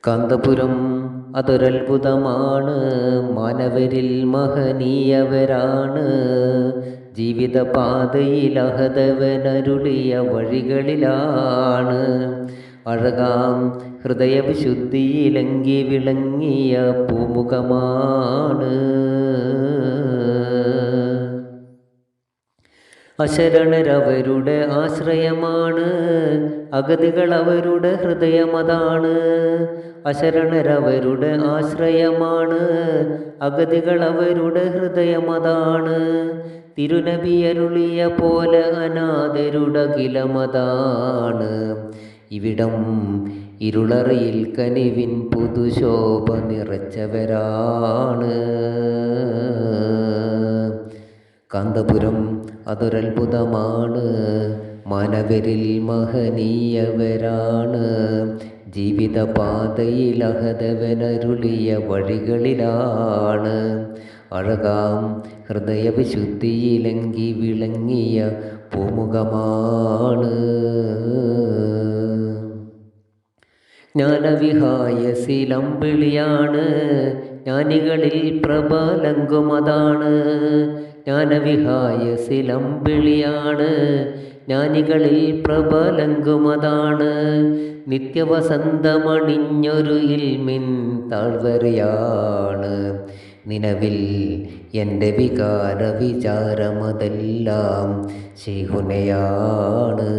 കാന്തപുരം അതൊരത്ഭുതമാണ്, മാനവരിൽ മഹനീയവരാണ്. ജീവിതപാതയിൽ അഹദവനരുളിയ വഴികളിലാണ്. അഴകാം ഹൃദയവിശുദ്ധിയിലങ്കി വിളങ്ങിയ പൂമുഖമാണ്. അശരണരവരുടെ ആശ്രയമാണ്, അഗതികൾ അവരുടെ ഹൃദയമതാണ്. അശരണരവരുടെ ആശ്രയമാണ്, അഗതികൾ അവരുടെ ഹൃദയമതാണ്. തിരുനബിയരുളിയ പോലെ അനാഥരുടെ കിലമതാണ്. ഇവിടം ഇരുളറയിൽ കനിവിൻ പുതുശോഭ നിറച്ചവരാണ്. കാന്തപുരം അതൊരത്ഭുതമാണ്, മാനവരിൽ മഹനീയവരാണ്. ജീവിതപാതയിൽ അഹദവനരുളിയ വഴികളിലാണ്. അഴകാം ഹൃദയവിശുദ്ധിയിലങ്കി വിളങ്ങിയ പൂമുഖമാണ്. ജ്ഞാനവിഹായസിലമ്പിളിയാണ്, ജ്ഞാനികളിൽ പ്രബലങ്കുമതാണ്. ജ്ഞാനവിഹായസിലമ്പിളിയാണ്, ജ്ഞാനികളിൽ പ്രബലങ്കുമതാണ്. നിത്യവസന്തമണിഞ്ഞൊരു ഇൽമിൻ താഴ്വരയാണ്. നിലവിൽ എൻ്റെ വികാര വിചാരമതെല്ലാം ശൈഖുനയാണ്.